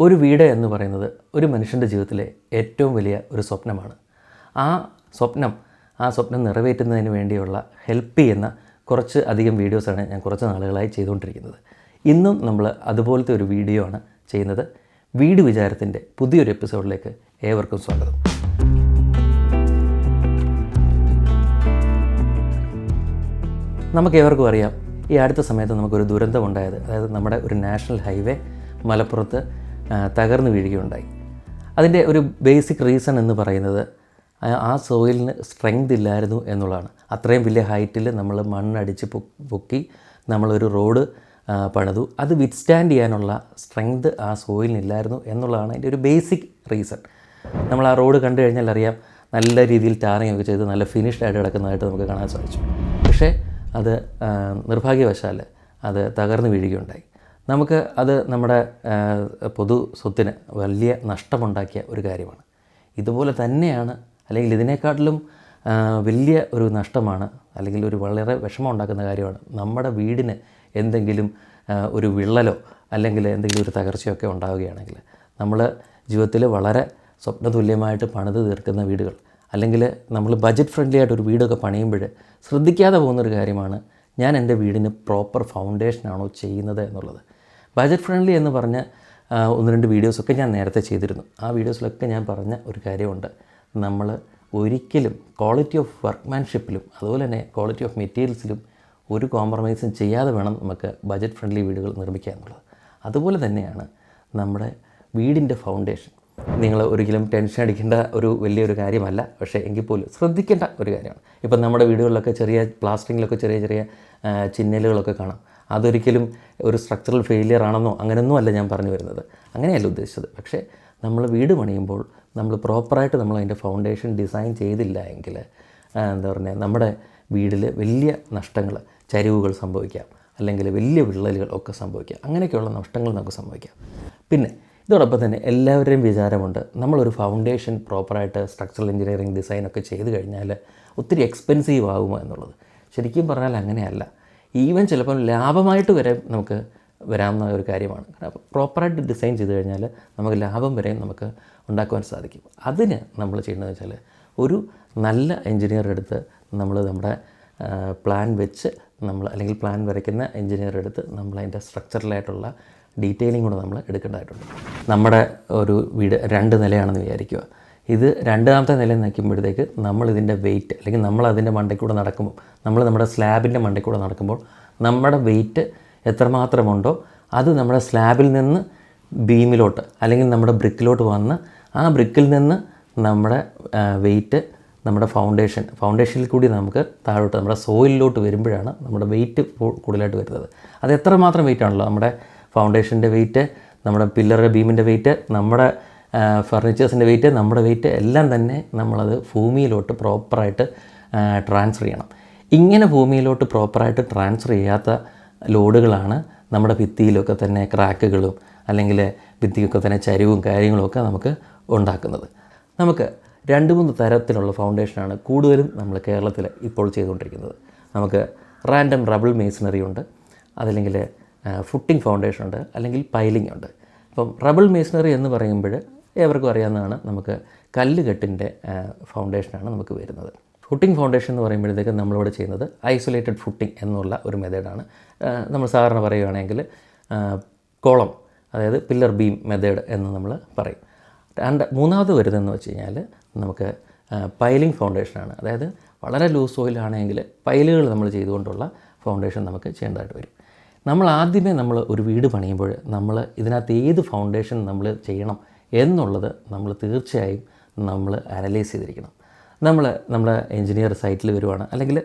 ഒരു വീട് എന്ന് പറയുന്നത് ഒരു മനുഷ്യൻ്റെ ജീവിതത്തിലെ ഏറ്റവും വലിയ ഒരു സ്വപ്നമാണ്. ആ സ്വപ്നം നിറവേറ്റുന്നതിന് വേണ്ടിയുള്ള ഹെൽപ്പ് ചെയ്യുന്ന കുറച്ച് അധികം വീഡിയോസാണ് ഞാൻ കുറച്ച് നാളുകളായി ചെയ്തുകൊണ്ടിരിക്കുന്നത്. ഇന്നും നമ്മൾ അതുപോലത്തെ ഒരു വീഡിയോ ആണ് ചെയ്യുന്നത്. വീട് വിചാരത്തിൻ്റെ പുതിയൊരു എപ്പിസോഡിലേക്ക് ഏവർക്കും സ്വാഗതം. നമുക്കേവർക്കും അറിയാം, ഈ അടുത്ത സമയത്ത് നമുക്കൊരു ദുരന്തമുണ്ടായത്. അതായത് നമ്മുടെ ഒരു നാഷണൽ ഹൈവേ മലപ്പുറത്ത് തകർന്നു വീഴുകയുണ്ടായി. അതിൻ്റെ ഒരു ബേസിക് റീസൺ എന്ന് പറയുന്നത് ആ സോയിലിന് സ്ട്രെങ്ത് ഇല്ലായിരുന്നു എന്നുള്ളതാണ്. അത്രയും വലിയ ഹൈറ്റിൽ നമ്മൾ മണ്ണടിച്ച് പൊക്കി നമ്മളൊരു റോഡ് പണിതു. അത് വിത്ത്സ്റ്റാൻഡ് ചെയ്യാനുള്ള സ്ട്രെങ്ത് ആ സോയിലിനില്ലായിരുന്നു എന്നുള്ളതാണ് അതിൻ്റെ ഒരു ബേസിക് റീസൺ. നമ്മൾ ആ റോഡ് കണ്ടു കഴിഞ്ഞാൽ അറിയാം, നല്ല രീതിയിൽ ടാറിങ് ഒക്കെ ചെയ്ത് നല്ല ഫിനിഷ്ഡ് ആയിട്ട് കിടക്കുന്നതായിട്ട് നമുക്ക് കാണാൻ സാധിച്ചു. പക്ഷേ അത് നിർഭാഗ്യവശാൽ അത് തകർന്നു വീഴുകയുണ്ടായി. നമുക്ക് അത് നമ്മുടെ പൊതു സ്വത്തിന് വലിയ നഷ്ടമുണ്ടാക്കിയ ഒരു കാര്യമാണ്. ഇതുപോലെ തന്നെയാണ്, അല്ലെങ്കിൽ ഇതിനേക്കാട്ടിലും വലിയ ഒരു നഷ്ടമാണ്, അല്ലെങ്കിൽ ഒരു വളരെ വിഷമം ഉണ്ടാക്കുന്ന കാര്യമാണ് നമ്മുടെ വീടിന് എന്തെങ്കിലും ഒരു വിള്ളലോ അല്ലെങ്കിൽ എന്തെങ്കിലും ഒരു തകർച്ചയൊക്കെ ഉണ്ടാവുകയാണെങ്കിൽ. നമ്മൾ ജീവിതത്തിൽ വളരെ സ്വപ്നതുല്യമായിട്ട് പണിത് തീർക്കുന്ന വീടുകൾ, അല്ലെങ്കിൽ നമ്മൾ ബഡ്ജറ്റ് ഫ്രണ്ട്ലി ആയിട്ടൊരു വീടൊക്കെ പണിയുമ്പോൾ ശ്രദ്ധിക്കാതെ പോകുന്നൊരു കാര്യമാണ്, ഞാൻ എൻ്റെ വീടിന് പ്രോപ്പർ ഫൗണ്ടേഷനാണോ ചെയ്യുന്നത് എന്നുള്ളത്. ബഡ്ജറ്റ് ഫ്രണ്ട്ലി എന്ന് പറഞ്ഞ 1-2 വീഡിയോസൊക്കെ ഞാൻ നേരത്തെ ചെയ്തിരുന്നു. ആ വീഡിയോസിലൊക്കെ ഞാൻ പറഞ്ഞ ഒരു കാര്യമുണ്ട്, നമ്മൾ ഒരിക്കലും ക്വാളിറ്റി ഓഫ് വർക്ക്മാൻഷിപ്പിലും അതുപോലെ തന്നെ ക്വാളിറ്റി ഓഫ് മെറ്റീരിയൽസിലും ഒരു കോംപ്രമൈസും ചെയ്യാതെ വേണം നമുക്ക് ബഡ്ജറ്റ് ഫ്രണ്ട്ലി വീടുകൾ നിർമ്മിക്കുക എന്നുള്ളത്. അതുപോലെ തന്നെയാണ് നമ്മുടെ വീടിൻ്റെ ഫൗണ്ടേഷൻ. നിങ്ങൾ ഒരിക്കലും ടെൻഷൻ അടിക്കേണ്ട ഒരു വലിയൊരു കാര്യമല്ല, പക്ഷേ എങ്കിൽ പോലും ശ്രദ്ധിക്കേണ്ട ഒരു കാര്യമാണ്. ഇപ്പം നമ്മുടെ വീടുകളിലൊക്കെ ചെറിയ പ്ലാസ്റ്ററിങ്ങിലൊക്കെ ചെറിയ ചിഹ്നലുകളൊക്കെ കാണാം. അതൊരിക്കലും ഒരു സ്ട്രക്ചറൽ ഫെയിലിയർ ആണെന്നോ അങ്ങനെയൊന്നും അല്ല ഞാൻ പറഞ്ഞു വരുന്നത്, അങ്ങനെയല്ല ഉദ്ദേശിച്ചത്. പക്ഷേ നമ്മൾ വീട് പണിയുമ്പോൾ നമ്മൾ പ്രോപ്പറായിട്ട് നമ്മൾ അതിൻ്റെ ഫൗണ്ടേഷൻ ഡിസൈൻ ചെയ്തില്ല എങ്കിൽ നമ്മുടെ വീടിൽ വലിയ നഷ്ടങ്ങൾ, ചരിവുകൾ സംഭവിക്കാം, അല്ലെങ്കിൽ വലിയ വിള്ളലുകൾ ഒക്കെ സംഭവിക്കാം. അങ്ങനെയൊക്കെയുള്ള നഷ്ടങ്ങൾ നമുക്ക് സംഭവിക്കാം. പിന്നെ ഇതോടൊപ്പം തന്നെ എല്ലാവരുടെയും വിചാരമുണ്ട്, നമ്മളൊരു ഫൗണ്ടേഷൻ പ്രോപ്പറായിട്ട് സ്ട്രക്ചറൽ എഞ്ചിനീയറിംഗ് ഡിസൈനൊക്കെ ചെയ്ത് കഴിഞ്ഞാൽ ഒത്തിരി എക്സ്പെൻസീവ് ആകുമോ എന്നുള്ളത്. ശരിക്കും പറഞ്ഞാൽ അങ്ങനെയല്ല. ഈവൻ ചിലപ്പം ലാഭമായിട്ട് വരെ നമുക്ക് വരാവുന്ന ഒരു കാര്യമാണ്. കാരണം പ്രോപ്പറായിട്ട് ഡിസൈൻ ചെയ്ത് കഴിഞ്ഞാൽ നമുക്ക് ലാഭം വരെയും നമുക്ക് ഉണ്ടാക്കുവാൻ സാധിക്കും. അതിന് നമ്മൾ ചെയ്യേണ്ടതെന്ന് വെച്ചാൽ, ഒരു നല്ല എഞ്ചിനീയർ എടുത്ത് നമ്മുടെ പ്ലാൻ വെച്ച് അല്ലെങ്കിൽ പ്ലാൻ വരയ്ക്കുന്ന എഞ്ചിനീയർ എടുത്ത് നമ്മളതിൻ്റെ സ്ട്രക്ചറലായിട്ടുള്ള ഡീറ്റെയിലിംഗ് കൂടെ നമ്മൾ എടുക്കേണ്ടതായിട്ടുണ്ട്. നമ്മുടെ ഒരു വീട് 2 നിലയാണെന്ന് വിചാരിക്കുക. ഇത് 2ാമത്തെ നില നിൽക്കുമ്പോഴത്തേക്ക് നമ്മളിതിൻ്റെ വെയിറ്റ്, അല്ലെങ്കിൽ നമ്മളതിൻ്റെ മണ്ടയ്ക്കൂടെ നടക്കുമ്പോൾ, നമ്മുടെ സ്ലാബിൻ്റെ മണ്ടയ്ക്കൂടെ നടക്കുമ്പോൾ നമ്മുടെ വെയിറ്റ് എത്രമാത്രമുണ്ടോ അത് നമ്മുടെ സ്ലാബിൽ നിന്ന് ബീമിലോട്ട് അല്ലെങ്കിൽ നമ്മുടെ ബ്രിക്കിലോട്ട് വന്ന് ആ ബ്രിക്കിൽ നിന്ന് നമ്മുടെ വെയിറ്റ് നമ്മുടെ ഫൗണ്ടേഷനിൽ കൂടി നമുക്ക് താഴോട്ട് നമ്മുടെ സോയിലിലോട്ട് വരുമ്പോഴാണ് നമ്മുടെ വെയിറ്റ് കൂടുതലായിട്ട് വരുന്നത്. അത് എത്രമാത്രം വെയിറ്റ് ആണല്ലോ, നമ്മുടെ ഫൗണ്ടേഷൻ്റെ വെയിറ്റ്, നമ്മുടെ പില്ലറുടെ ബീമിൻ്റെ വെയിറ്റ്, നമ്മുടെ ഫർണിച്ചേഴ്സിൻ്റെ വെയിറ്റ്, നമ്മുടെ വെയിറ്റ് എല്ലാം തന്നെ നമ്മളത് ഭൂമിയിലോട്ട് പ്രോപ്പറായിട്ട് ട്രാൻസ്ഫർ ചെയ്യണം. ഇങ്ങനെ ഭൂമിയിലോട്ട് പ്രോപ്പറായിട്ട് ട്രാൻസ്ഫർ ചെയ്യാത്ത ലോഡുകളാണ് നമ്മുടെ ഭിത്തിയിലൊക്കെ തന്നെ ക്രാക്കുകളും അല്ലെങ്കിൽ ഭിത്തിയൊക്കെ തന്നെ ചരിവും കാര്യങ്ങളുമൊക്കെ നമുക്ക് ഉണ്ടാക്കുന്നത്. നമുക്ക് 2-3 തരത്തിലുള്ള ഫൗണ്ടേഷനാണ് കൂടുതലും നമ്മൾ കേരളത്തിൽ ഇപ്പോൾ ചെയ്തുകൊണ്ടിരിക്കുന്നത്. നമുക്ക് റാൻഡം റബിൾ മേസണറി ഉണ്ട്, അതല്ലെങ്കിൽ ഫുട്ടിംഗ് ഫൗണ്ടേഷൻ ഉണ്ട്, അല്ലെങ്കിൽ പൈലിംഗ് ഉണ്ട്. അപ്പം റബിൾ മേസണറി എന്ന് പറയുമ്പോൾ ഏവർക്കും അറിയാവുന്നതാണ്, നമുക്ക് കല്ലുകെട്ടിൻ്റെ ഫൗണ്ടേഷനാണ് നമുക്ക് വരുന്നത്. ഫുട്ടിംഗ് ഫൗണ്ടേഷൻ എന്ന് പറയുമ്പോഴത്തേക്ക് നമ്മളിവിടെ ചെയ്യുന്നത് ഐസൊലേറ്റഡ് ഫുട്ടിംഗ് എന്നുള്ള ഒരു മെത്തേഡാണ്. നമ്മൾ സാധാരണ പറയുകയാണെങ്കിൽ കോളം, അതായത് പില്ലർ ബീം മെത്തേഡ് എന്ന് നമ്മൾ പറയും. മൂന്നാമത് വരുന്നതെന്ന് വെച്ച് കഴിഞ്ഞാൽ നമുക്ക് പൈലിംഗ് ഫൗണ്ടേഷനാണ്. അതായത് വളരെ ലൂസ് സോയിലാണെങ്കിൽ പൈലുകൾ നമ്മൾ ചെയ്തുകൊണ്ടുള്ള ഫൗണ്ടേഷൻ നമുക്ക് ചെയ്യേണ്ടതായിട്ട് വരും. നമ്മൾ ആദ്യമേ ഒരു വീട് പണിയുമ്പോൾ നമ്മൾ ഇതിനകത്ത് ഏത് ഫൗണ്ടേഷൻ നമ്മൾ ചെയ്യണം എന്നുള്ളത് നമ്മൾ തീർച്ചയായും നമ്മൾ അനലൈസ് ചെയ്തിരിക്കണം. നമ്മുടെ എഞ്ചിനീയർ സൈറ്റിൽ വരുവാണ്, അല്ലെങ്കിൽ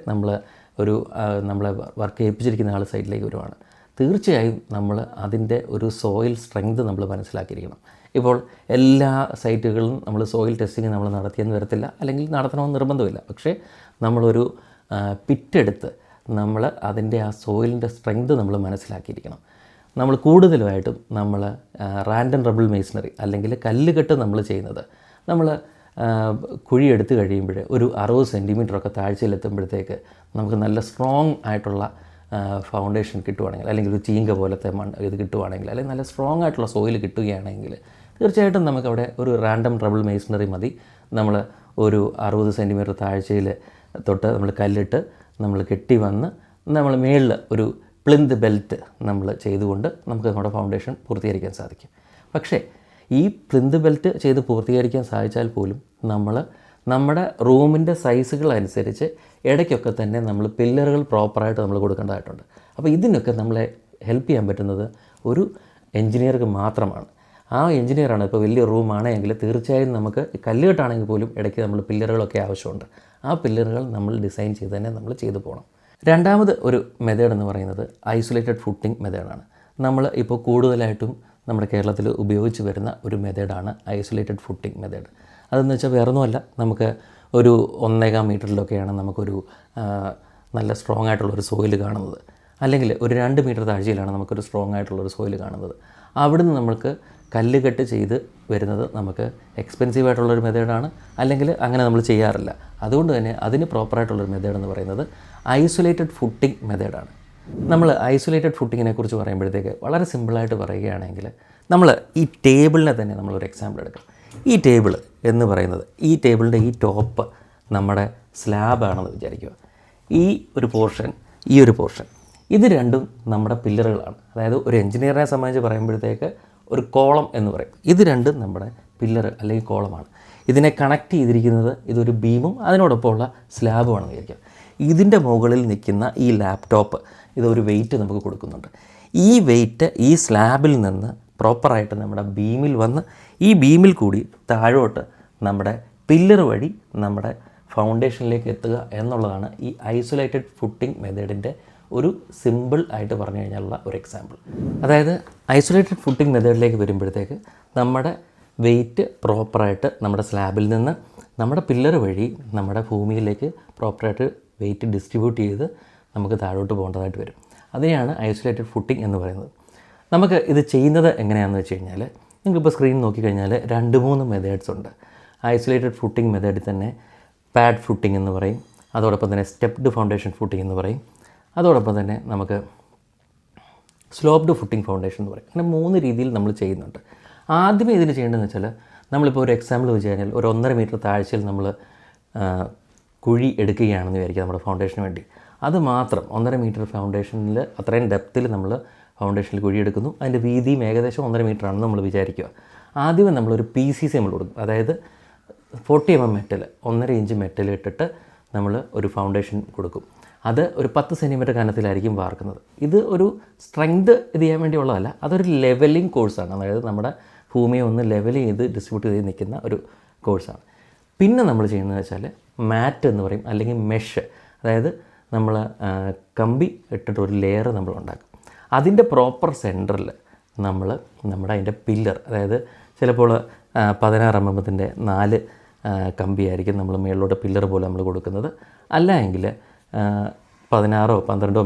നമ്മളെ വർക്ക് ഏൽപ്പിച്ചിരിക്കുന്ന ആൾ സൈറ്റിലേക്ക് വരുവാണ്, തീർച്ചയായും നമ്മൾ അതിൻ്റെ ഒരു സോയിൽ സ്ട്രെങ്ത് നമ്മൾ മനസ്സിലാക്കിയിരിക്കണം. ഇപ്പോൾ എല്ലാ സൈറ്റുകളിലും നമ്മൾ സോയിൽ ടെസ്റ്റിങ് നമ്മൾ നടത്തിയെന്ന് വരത്തില്ല, അല്ലെങ്കിൽ നടത്തണമെന്ന് നിർബന്ധമില്ല. പക്ഷേ നമ്മളൊരു പിറ്റെടുത്ത് നമ്മൾ അതിൻ്റെ ആ സോയിലിൻ്റെ സ്ട്രെങ്ത് നമ്മൾ മനസ്സിലാക്കിയിരിക്കണം. നമ്മൾ കൂടുതലുമായിട്ടും നമ്മൾ റാൻഡം റബിൾ മേസണറി അല്ലെങ്കിൽ കല്ലുകെട്ട് നമ്മൾ ചെയ്യുന്നത്, നമ്മൾ കുഴിയെടുത്ത് കഴിയുമ്പോൾ ഒരു 60 സെൻറ്റിമീറ്ററൊക്കെ താഴ്ചയിലെത്തുമ്പോഴത്തേക്ക് നമുക്ക് നല്ല സ്ട്രോങ് ആയിട്ടുള്ള ഫൗണ്ടേഷൻ കിട്ടുവാണെങ്കിൽ, അല്ലെങ്കിൽ ഒരു ചീങ്ക പോലത്തെ ഇത് കിട്ടുവാണെങ്കിൽ, അല്ലെങ്കിൽ നല്ല സ്ട്രോങ് ആയിട്ടുള്ള സോയിൽ കിട്ടുകയാണെങ്കിൽ തീർച്ചയായിട്ടും നമുക്കവിടെ ഒരു റാൻഡം ട്രബിൾ മേസണറി മതി. നമ്മൾ ഒരു 60 സെൻറ്റിമീറ്റർ താഴ്ചയിൽ തൊട്ട് നമ്മൾ കല്ലിട്ട് നമ്മൾ കെട്ടി വന്ന് നമ്മൾ മേളിൽ ഒരു പ്ലിന്ത് ബെൽറ്റ് നമ്മൾ ചെയ്തുകൊണ്ട് നമുക്ക് നമ്മുടെ ഫൗണ്ടേഷൻ പൂർത്തീകരിക്കാൻ സാധിക്കും. പക്ഷേ ഈ പ്ലിന്ത് ബെൽറ്റ് ചെയ്ത് പൂർത്തീകരിക്കാൻ സാധിച്ചാൽ പോലും നമ്മൾ നമ്മുടെ റൂമിൻ്റെ സൈസുകൾ അനുസരിച്ച് ഇടയ്ക്കൊക്കെ തന്നെ നമ്മൾ പില്ലറുകൾ പ്രോപ്പറായിട്ട് നമ്മൾ കൊടുക്കേണ്ടതായിട്ടുണ്ട്. അപ്പോൾ ഇതിനൊക്കെ നമ്മളെ ഹെൽപ്പ് ചെയ്യാൻ പറ്റുന്നത് ഒരു എൻജിനീയർക്ക് മാത്രമാണ്. ആ എൻജിനീയറാണ് ഇപ്പോൾ വലിയ റൂമാണെങ്കിൽ തീർച്ചയായും നമുക്ക് കല്ലുകെട്ടാണെങ്കിൽ പോലും ഇടയ്ക്ക് നമ്മൾ പില്ലറുകളൊക്കെ ആവശ്യമുണ്ട്. ആ പില്ലറുകൾ നമ്മൾ ഡിസൈൻ ചെയ്ത് തന്നെ നമ്മൾ ചെയ്തു പോകണം. രണ്ടാമത് ഒരു മെത്തേഡ് എന്ന് പറയുന്നത് ഐസൊലേറ്റഡ് ഫുട്ടിംഗ് മെത്തേഡാണ്. നമ്മൾ ഇപ്പോൾ കൂടുതലായിട്ടും നമ്മുടെ കേരളത്തിൽ ഉപയോഗിച്ച് വരുന്ന ഒരു മെത്തേഡാണ് ഐസൊലേറ്റഡ് ഫുട്ടിംഗ് മെത്തേഡ്. അതെന്ന് വെച്ചാൽ വേറൊന്നുമല്ല, നമുക്ക് ഒരു 1.25 മീറ്ററിലൊക്കെയാണ് നമുക്കൊരു നല്ല സ്ട്രോങ് ആയിട്ടുള്ളൊരു സോയിൽ കാണുന്നത്, അല്ലെങ്കിൽ ഒരു 2 മീറ്റർ താഴ്ചയിലാണ് നമുക്കൊരു സ്ട്രോങ് ആയിട്ടുള്ളൊരു സോയിൽ കാണുന്നത്. അവിടുന്ന് നമുക്ക് കല്ലുകെട്ട് ചെയ്ത് വരുന്നത് നമുക്ക് എക്സ്പെൻസീവ് ആയിട്ടുള്ളൊരു മെത്തേഡാണ്, അല്ലെങ്കിൽ അങ്ങനെ നമ്മൾ ചെയ്യാറില്ല. അതുകൊണ്ട് തന്നെ അതിന് പ്രോപ്പറായിട്ടുള്ളൊരു മെത്തേഡ് എന്ന് പറയുന്നത് ഐസൊലേറ്റഡ് ഫുട്ടിംഗ് മെത്തേഡാണ്. നമ്മൾ ഐസൊലേറ്റഡ് ഫുട്ടിങ്ങിനെ കുറിച്ച് പറയുമ്പോഴത്തേക്ക് വളരെ സിമ്പിളായിട്ട് പറയുകയാണെങ്കിൽ, നമ്മൾ ഈ ടേബിളിനെ തന്നെ നമ്മളൊരു എക്സാമ്പിൾ എടുക്കാം. ഈ ടേബിൾ എന്ന് പറയുന്നത്, ഈ ടേബിളിൻ്റെ ഈ ടോപ്പ് നമ്മുടെ സ്ലാബാണെന്ന് വിചാരിക്കുക. ഈ ഒരു പോർഷൻ, ഈ ഒരു പോർഷൻ, ഇത് രണ്ടും നമ്മുടെ പില്ലറുകളാണ്. അതായത് ഒരു എഞ്ചിനീയറിനെ സംബന്ധിച്ച് പറയുമ്പോഴത്തേക്ക് ഒരു കോളം എന്ന് പറയും. ഇത് രണ്ടും നമ്മുടെ പില്ലർ അല്ലെങ്കിൽ കോളമാണ്. ഇതിനെ കണക്ട് ചെയ്തിരിക്കുന്നത് ഇതൊരു ബീമും അതിനോടൊപ്പമുള്ള സ്ലാബുമാണെന്ന് വിചാരിക്കുക. ഇതിൻ്റെ മുകളിൽ നിൽക്കുന്ന ഈ ലാപ്ടോപ്പ്, ഇതൊരു വെയിറ്റ് നമുക്ക് കൊടുക്കുന്നുണ്ട്. ഈ വെയിറ്റ് ഈ സ്ലാബിൽ നിന്ന് പ്രോപ്പറായിട്ട് നമ്മുടെ ബീമിൽ വന്ന് ഈ ബീമിൽ കൂടി താഴോട്ട് നമ്മുടെ പില്ലർ വഴി നമ്മുടെ ഫൗണ്ടേഷനിലേക്ക് എത്തുക എന്നുള്ളതാണ് ഈ ഐസൊലേറ്റഡ് ഫുട്ടിംഗ് മെത്തേഡിൻ്റെ ഒരു സിമ്പിൾ ആയിട്ട് പറഞ്ഞു കഴിഞ്ഞാലുള്ള ഒരു എക്സാമ്പിൾ. അതായത് ഐസൊലേറ്റഡ് ഫുട്ടിംഗ് മെത്തേഡിലേക്ക് വരുമ്പോഴത്തേക്ക് നമ്മുടെ വെയിറ്റ് പ്രോപ്പറായിട്ട് നമ്മുടെ സ്ലാബിൽ നിന്ന് നമ്മുടെ പില്ലർ വഴി നമ്മുടെ ഭൂമിയിലേക്ക് പ്രോപ്പറായിട്ട് വെയിറ്റ് ഡിസ്ട്രിബ്യൂട്ട് ചെയ്ത് നമുക്ക് താഴോട്ട് പോകേണ്ടതായിട്ട് വരും. അതിനെയാണ് ഐസൊലേറ്റഡ് ഫുട്ടിംഗ് എന്ന് പറയുന്നത്. നമുക്ക് ഇത് ചെയ്യുന്നത് എങ്ങനെയാണെന്ന് വെച്ച് കഴിഞ്ഞാൽ, നിങ്ങൾക്കിപ്പോൾ സ്ക്രീൻ നോക്കിക്കഴിഞ്ഞാൽ 2-3 മെത്തേഡ്സ് ഉണ്ട്. ഐസൊലേറ്റഡ് ഫുട്ടിംഗ് മെത്തേഡിൽ തന്നെ പാഡ് ഫുട്ടിംഗ് എന്ന് പറയും, അതോടൊപ്പം തന്നെ സ്റ്റെപ്ഡ് ഫൗണ്ടേഷൻ ഫുട്ടിംഗ് എന്ന് പറയും, അതോടൊപ്പം തന്നെ നമുക്ക് സ്ലോപ്ഡ് ഫുട്ടിംഗ് ഫൗണ്ടേഷൻ എന്ന് പറയും. അങ്ങനെ 3 രീതിയിൽ നമ്മൾ ചെയ്യുന്നുണ്ട്. ആദ്യമേ ഇതിന് ചെയ്യേണ്ടതെന്ന് വെച്ചാൽ, നമ്മളിപ്പോൾ ഒരു എക്സാമ്പിൾ വെച്ച് കഴിഞ്ഞാൽ ഒരു 1.5 മീറ്റർ താഴ്ചയിൽ നമ്മൾ കുഴി എടുക്കുകയാണെന്ന് വിചാരിക്കുക നമ്മുടെ ഫൗണ്ടേഷന് വേണ്ടി. അത് മാത്രം 1.5 മീറ്റർ ഫൗണ്ടേഷനിൽ അത്രയും ഡെപ്തിൽ നമ്മൾ ഫൗണ്ടേഷനിൽ കുഴിയെടുക്കുന്നു. അതിൻ്റെ വീതിയും ഏകദേശം 1.5 മീറ്റർ ആണെന്ന് നമ്മൾ വിചാരിക്കുക. ആദ്യമേ നമ്മളൊരു PCC നമ്മൾ കൊടുക്കും. അതായത് 40 mm മെറ്റൽ, 1.5 ഇഞ്ച് മെറ്റൽ ഇട്ടിട്ട് നമ്മൾ ഒരു ഫൗണ്ടേഷൻ കൊടുക്കും. അത് ഒരു 10 സെൻറ്റിമീറ്റർ കനത്തിലായിരിക്കും വാർക്കുന്നത്. ഇത് ഒരു സ്ട്രെങ്ത് ഇത് ചെയ്യാൻ വേണ്ടിയുള്ളതല്ല, അതൊരു ലെവലിംഗ് കോഴ്സാണ്. അതായത് നമ്മുടെ ഭൂമിയെ ഒന്ന് ലെവൽ ചെയ്ത് ഡിസ്ട്രിബ്യൂട്ട് ചെയ്ത് നിൽക്കുന്ന ഒരു കോഴ്സാണ്. പിന്നെ നമ്മൾ ചെയ്യുന്നത് വെച്ചാൽ മാറ്റ് എന്ന് പറയും, അല്ലെങ്കിൽ മെഷ്. അതായത് നമ്മൾ കമ്പി ഇട്ടിട്ട് ഒരു ലെയർ നമ്മൾ ഉണ്ടാക്കും. അതിൻ്റെ പ്രോപ്പർ സെൻറ്ററിൽ നമ്മൾ അതിൻ്റെ പില്ലർ, അതായത് ചിലപ്പോൾ 16 mm 4 കമ്പിയായിരിക്കും നമ്മൾ മുകളിലോട്ട് പില്ലർ പോലെ നമ്മൾ കൊടുക്കുന്നത്. അല്ല എങ്കിൽ 16 12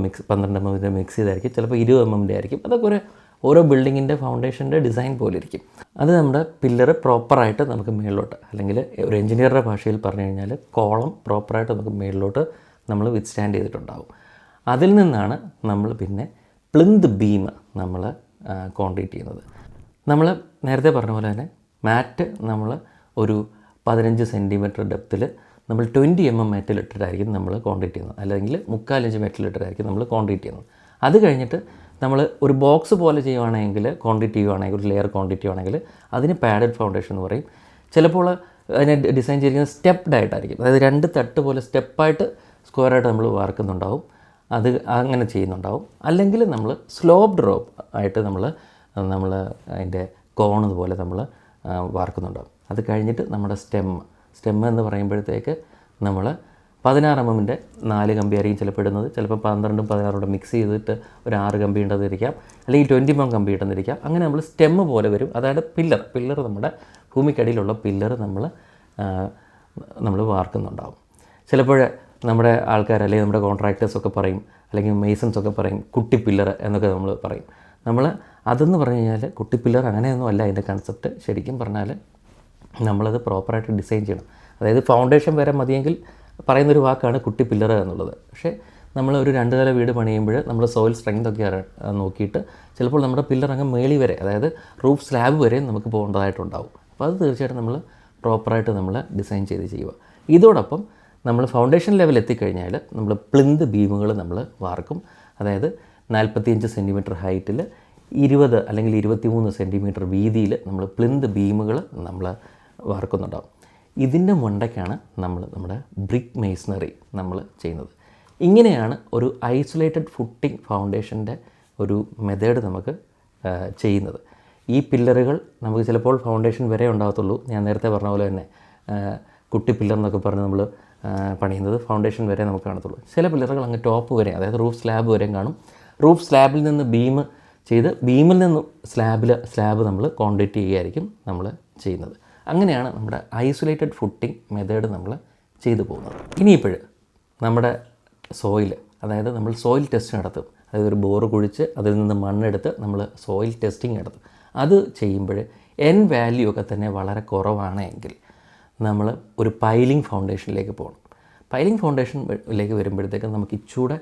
mm മിക്സ് ചെയ്തായിരിക്കും, ചിലപ്പോൾ 20 mm ആയിരിക്കും. അതൊക്കെ ഓരോ ബിൽഡിങ്ങിൻ്റെ ഫൗണ്ടേഷൻ്റെ ഡിസൈൻ പോലെ ഇരിക്കും. അത് നമ്മുടെ പില്ലർ പ്രോപ്പറായിട്ട് നമുക്ക് മുകളിലോട്ട്, അല്ലെങ്കിൽ ഒരു എഞ്ചിനീയറുടെ ഭാഷയിൽ പറഞ്ഞു കഴിഞ്ഞാൽ കോളം പ്രോപ്പറായിട്ട് നമുക്ക് മുകളിലോട്ട് നമ്മൾ വിത്ത്സ്റ്റാൻഡ് ചെയ്തിട്ടുണ്ടാവും. അതിൽ നിന്നാണ് നമ്മൾ പിന്നെ പ്ലിന്ത് ബീം നമ്മൾ കോൺക്രീറ്റ് ചെയ്യുന്നത്. നമ്മൾ നേരത്തെ പറഞ്ഞ പോലെ തന്നെ മാറ്റ് നമ്മൾ ഒരു 15 സെൻറ്റിമീറ്റർ ഡെപ്തിൽ നമ്മൾ 20 mm മെറ്റൽ ഇട്ടിട്ടായിരിക്കും നമ്മൾ കോൺക്രീറ്റ് ചെയ്യുന്നത്, അല്ലെങ്കിൽ 3/4 ഇഞ്ച് മെറ്റൽ ഇട്ടിട്ടായിരിക്കും നമ്മൾ കോൺക്രീറ്റ് ചെയ്യുന്നത്. അത് കഴിഞ്ഞിട്ട് നമ്മൾ ഒരു ബോക്സ് പോലെ ചെയ്യുവാണെങ്കിൽ, കോൺക്രീറ്റ് ചെയ്യുവാണെങ്കിൽ, ഒരു ലെയർ കോൺക്രീറ്റ് ചെയ്യുവാണെങ്കിൽ അതിന് പാഡഡ് ഫൗണ്ടേഷൻ എന്ന് പറയും. ചിലപ്പോൾ അതിനെ ഡിസൈൻ ചെയ്തിരിക്കുന്നത് സ്റ്റെപ്ഡ് ആയിട്ടായിരിക്കും. അതായത് 2 തട്ട് പോലെ സ്റ്റെപ്പായിട്ട് സ്ക്വയറായിട്ട് നമ്മൾ വാർക്കുന്നുണ്ടാവും, അത് അങ്ങനെ ചെയ്യുന്നുണ്ടാവും. അല്ലെങ്കിൽ നമ്മൾ സ്ലോപ്ഡ് റോപ്പ് ആയിട്ട് നമ്മൾ അതിൻ്റെ കോൺ പോലെ നമ്മൾ വാർക്കുന്നുണ്ടാവും. അത് കഴിഞ്ഞിട്ട് നമ്മുടെ സ്റ്റെം എന്ന് പറയുമ്പോഴത്തേക്ക് നമ്മൾ 16 mm 4 കമ്പി ആയിരിക്കും ചിലപ്പോൾ ഇടുന്നത്, ചിലപ്പോൾ 12ഉം 16ഉം മിക്സ് ചെയ്തിട്ട് ഒരു 6 കമ്പി ഇടുന്നതിരിക്കാം, അല്ലെങ്കിൽ 20 mm കമ്പി ഇടുന്നതിരിക്കാം. അങ്ങനെ നമ്മൾ സ്റ്റെം പോലെ വരും. അതായത് പില്ലർ നമ്മുടെ ഭൂമിക്കടിയിലുള്ള പില്ലർ നമ്മൾ വാർക്കുന്നുണ്ടാവും. ചിലപ്പോൾ നമ്മുടെ ആൾക്കാർ, അല്ലെങ്കിൽ നമ്മുടെ കോൺട്രാക്ടേഴ്സൊക്കെ പറയും, അല്ലെങ്കിൽ മെയ്സൺസൊക്കെ പറയും കുട്ടി പില്ലർ എന്നൊക്കെ നമ്മൾ പറയും. നമ്മൾ അതെന്ന് പറഞ്ഞു കഴിഞ്ഞാൽ കുട്ടി പില്ലർ അങ്ങനെയൊന്നും അല്ല അതിൻ്റെ കൺസെപ്റ്റ്. ശരിക്കും പറഞ്ഞാൽ നമ്മളത് പ്രോപ്പറായിട്ട് ഡിസൈൻ ചെയ്യണം. അതായത് ഫൗണ്ടേഷൻ വരെ മതിയെങ്കിൽ പറയുന്നൊരു വാക്കാണ് കുട്ടി പില്ലർ എന്നുള്ളത്. പക്ഷേ നമ്മൾ ഒരു 2 നില വീട് പണിയുമ്പോൾ നമ്മൾ സോയിൽ സ്ട്രെങ്ത് ഒക്കെ നോക്കിയിട്ട് ചിലപ്പോൾ നമ്മുടെ പില്ലർ അങ്ങ് മേളി വരെ, അതായത് റൂഫ് സ്ലാബ് വരെ നമുക്ക് പോകേണ്ടതായിട്ടുണ്ടാവും. അപ്പോൾ അത് തീർച്ചയായിട്ടും നമ്മൾ പ്രോപ്പറായിട്ട് നമ്മൾ ഡിസൈൻ ചെയ്ത് ചെയ്യുക. ഇതോടൊപ്പം നമ്മൾ ഫൗണ്ടേഷൻ ലെവൽ എത്തിക്കഴിഞ്ഞാൽ നമ്മൾ പ്ലിന്ത് ബീമുകൾ നമ്മൾ വാർക്കും. അതായത് 45 സെൻറ്റിമീറ്റർ ഹൈറ്റിൽ 20 അല്ലെങ്കിൽ 23 സെൻറ്റിമീറ്റർ വീതിയിൽ നമ്മൾ പ്ലിന്ത് ബീമുകൾ നമ്മൾ വാർക്കുന്നുണ്ടാവും. ഇതിൻ്റെ മണ്ടയ്ക്കാണ് നമ്മൾ നമ്മുടെ ബ്രിക്ക് മേസണറി നമ്മൾ ചെയ്യുന്നത്. ഇങ്ങനെയാണ് ഒരു ഐസൊലേറ്റഡ് ഫുട്ടിംഗ് ഫൗണ്ടേഷൻ്റെ ഒരു മെത്തേഡ് നമുക്ക് ചെയ്യുന്നത്. ഈ പില്ലറുകൾ നമുക്ക് ചിലപ്പോൾ ഫൗണ്ടേഷൻ വരെ ഉണ്ടാകത്തുള്ളൂ. ഞാൻ നേരത്തെ പറഞ്ഞ പോലെ തന്നെ കുട്ടി പില്ലർ എന്നൊക്കെ പറഞ്ഞ് നമ്മൾ പണിയുന്നത് ഫൗണ്ടേഷൻ വരെ നമുക്ക് കാണത്തുള്ളൂ. ചില പില്ലറുകൾ അങ്ങ് ടോപ്പ് വരെ, അതായത് റൂഫ് സ്ലാബ് വരെയും കാണും. റൂഫ് സ്ലാബിൽ നിന്ന് ബീം ചെയ്ത് ബീമിൽ നിന്ന് സ്ലാബ് നമ്മൾ കോൺക്രീറ്റ് ചെയ്യുകയായിരിക്കും നമ്മൾ ചെയ്യുന്നത്. അങ്ങനെയാണ് നമ്മുടെ ഐസൊലേറ്റഡ് ഫുട്ടിംഗ് മെത്തേഡ് നമ്മൾ ചെയ്തു പോകുന്നത്. ഇനിയിപ്പോൾ നമ്മുടെ സോയിൽ, അതായത് നമ്മൾ സോയിൽ ടെസ്റ്റ് നടത്തും. അതായത് ഒരു ബോറ് കുഴിച്ച് അതിൽ നിന്ന് മണ്ണെടുത്ത് നമ്മൾ സോയിൽ ടെസ്റ്റിംഗ് നടത്തും. അത് ചെയ്യുമ്പോൾ വാല്യൂ ഒക്കെ തന്നെ വളരെ കുറവാണെങ്കിൽ നമ്മൾ ഒരു പൈലിംഗ് ഫൗണ്ടേഷനിലേക്ക് പോകണം. പൈലിംഗ് ഫൗണ്ടേഷനിലേക്ക് വരുമ്പോഴത്തേക്ക് നമുക്ക് ഇച്ചൂടെ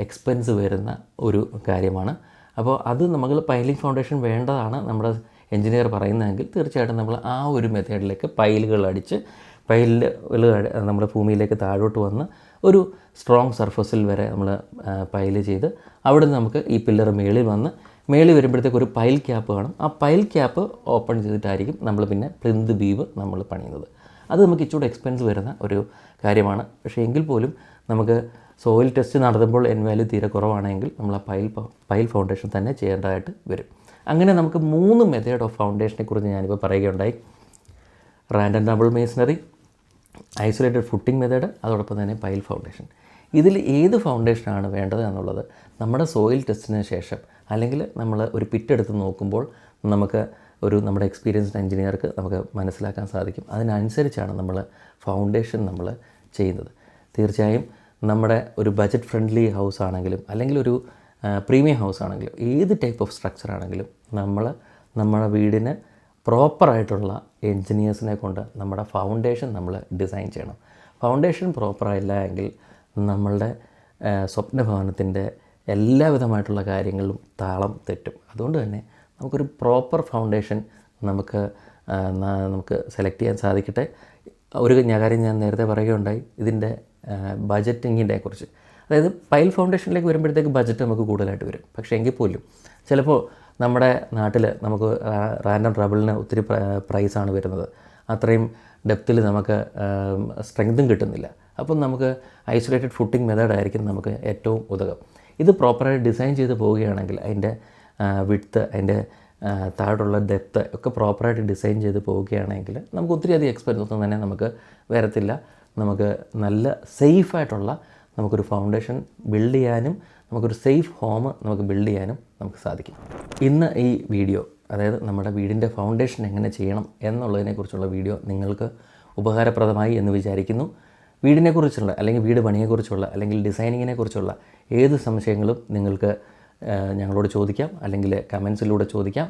എക്സ്പെൻസ് വരുന്ന ഒരു കാര്യമാണ്. അപ്പോൾ അത് നമ്മൾ പൈലിംഗ് ഫൗണ്ടേഷൻ വേണ്ടതാണ് നമ്മുടെ എഞ്ചിനീയർ പറയുന്നതെങ്കിൽ തീർച്ചയായിട്ടും നമ്മൾ ആ ഒരു മെത്തേഡിലേക്ക് പൈലുകൾ അടിച്ച് നമ്മുടെ ഭൂമിയിലേക്ക് താഴോട്ട് വന്ന് ഒരു സ്ട്രോങ് സർഫസിൽ വരെ നമ്മൾ പൈല് ചെയ്ത് അവിടെ നിന്ന് നമുക്ക് ഈ പില്ലർ മേളിൽ വരുമ്പോഴത്തേക്ക് ഒരു പൈൽ ക്യാപ്പ് കാണും. ആ പൈൽ ക്യാപ്പ് ഓപ്പൺ ചെയ്തിട്ടായിരിക്കും നമ്മൾ പിന്നെ പ്ലിന്ത് ബീവ് നമ്മൾ പണിയുന്നത്. അത് നമുക്ക് ഇച്ചൂടെ എക്സ്പെൻസ് വരുന്ന ഒരു കാര്യമാണ്. പക്ഷേ എങ്കിൽ പോലും നമുക്ക് സോയിൽ ടെസ്റ്റ് നടത്തുമ്പോൾ വാല്യൂ തീരെ കുറവാണെങ്കിൽ നമ്മൾ ആ പൈൽ ഫൗണ്ടേഷൻ തന്നെ ചെയ്യേണ്ടതായിട്ട് വരും. അങ്ങനെ നമുക്ക് 3 മെത്തേഡ് ഓഫ് ഫൗണ്ടേഷനെ കുറിച്ച് ഞാനിപ്പോൾ പറയുകയുണ്ടായി. Random double masonry, isolated footing method, അതോടൊപ്പം തന്നെ പൈൽ ഫൗണ്ടേഷൻ. ഇതിൽ ഏത് ഫൗണ്ടേഷനാണ് വേണ്ടത് എന്നുള്ളത് നമ്മുടെ സോയിൽ ടെസ്റ്റിന് ശേഷം അല്ലെങ്കിൽ നമ്മൾ ഒരു പിറ്റെടുത്ത് നോക്കുമ്പോൾ നമുക്ക് നമ്മുടെ എക്സ്പീരിയൻസ്ഡ് എഞ്ചിനീയർക്ക് നമുക്ക് മനസ്സിലാക്കാൻ സാധിക്കും. അതിനനുസരിച്ചാണ് നമ്മൾ ഫൗണ്ടേഷൻ നമ്മൾ ചെയ്യുന്നത്. തീർച്ചയായും നമ്മുടെ ഒരു ബജറ്റ് ഫ്രണ്ട്ലി ഹൗസ് ആണെങ്കിലും അല്ലെങ്കിൽ ഒരു പ്രീമിയം ഹൗസ് ആണെങ്കിലും ഏത് ടൈപ്പ് ഓഫ് സ്ട്രക്ചർ ആണെങ്കിലും നമ്മുടെ വീടിന് പ്രോപ്പറായിട്ടുള്ള എൻജിനീയേഴ്സിനെ കൊണ്ട് നമ്മുടെ ഫൗണ്ടേഷൻ നമ്മൾ ഡിസൈൻ ചെയ്യണം. ഫൗണ്ടേഷൻ പ്രോപ്പറായില്ല എങ്കിൽ നമ്മളുടെ സ്വപ്നഭവനത്തിൻ്റെ എല്ലാവിധമായിട്ടുള്ള കാര്യങ്ങളിലും താളം തെറ്റും. അതുകൊണ്ട് തന്നെ നമുക്കൊരു പ്രോപ്പർ ഫൗണ്ടേഷൻ നമുക്ക് സെലക്ട് ചെയ്യാൻ സാധിക്കട്ടെ. ഒരു കാര്യം ഞാൻ നേരത്തെ പറയുകയുണ്ടായി, ഇതിൻ്റെ ബജറ്റിങ്ങിനെ കുറിച്ച്. അതായത് പൈൽ ഫൗണ്ടേഷനിലേക്ക് വരുമ്പോഴത്തേക്ക് ബജറ്റ് നമുക്ക് കൂടുതലായിട്ട് വരും. പക്ഷേ എങ്കിൽ പോലും ചിലപ്പോൾ നമ്മുടെ നാട്ടിൽ നമുക്ക് റാൻഡം റബിളിന് ഒത്തിരി പ്രൈസാണ് വരുന്നത്. അത്രയും ഡെപ്തിൽ നമുക്ക് സ്ട്രെങ്തും കിട്ടുന്നില്ല. അപ്പം നമുക്ക് ഐസൊലേറ്റഡ് ഫുട്ടിംഗ് മെത്തേഡായിരിക്കും നമുക്ക് ഏറ്റവും ഉതകം. ഇത് പ്രോപ്പറായിട്ട് ഡിസൈൻ ചെയ്ത് പോവുകയാണെങ്കിൽ അതിൻ്റെ വിഡ്ത്ത്, അതിൻ്റെ താഴോട്ടുള്ള ഡെപ്ത്ത് ഒക്കെ പ്രോപ്പറായിട്ട് ഡിസൈൻ ചെയ്ത് പോവുകയാണെങ്കിൽ നമുക്ക് ഒത്തിരി അധികം എക്സ്പെൻസ് ഒന്നും തന്നെ നമുക്ക് വരത്തില്ല. നമുക്ക് നല്ല സേഫായിട്ടുള്ള നമുക്കൊരു ഫൗണ്ടേഷൻ ബിൽഡ് ചെയ്യാനും നമുക്കൊരു സേഫ് ഹോം നമുക്ക് ബിൽഡ് ചെയ്യാനും നമുക്ക് സാധിക്കും. ഇന്ന് ഈ വീഡിയോ, അതായത് നമ്മുടെ വീടിൻ്റെ ഫൗണ്ടേഷൻ എങ്ങനെ ചെയ്യണം എന്നുള്ളതിനെക്കുറിച്ചുള്ള വീഡിയോ നിങ്ങൾക്ക് ഉപകാരപ്രദമായി എന്ന് വിചാരിക്കുന്നു. വീടിനെക്കുറിച്ചുള്ള അല്ലെങ്കിൽ വീട് പണിയെക്കുറിച്ചുള്ള അല്ലെങ്കിൽ ഡിസൈനിങ്ങിനെക്കുറിച്ചുള്ള ഏത് സംശയങ്ങളും നിങ്ങൾക്ക് ഞങ്ങളോട് ചോദിക്കാം, അല്ലെങ്കിൽ കമൻസിലൂടെ ചോദിക്കാം.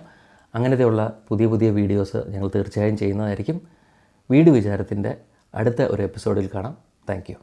അങ്ങനത്തെയുള്ള പുതിയ വീഡിയോസ് ഞങ്ങൾ തീർച്ചയായും ചെയ്യുന്നതായിരിക്കും. വീട് വിചാരത്തിൻ്റെ അടുത്ത ഒരു എപ്പിസോഡിൽ കാണാം. Thank you.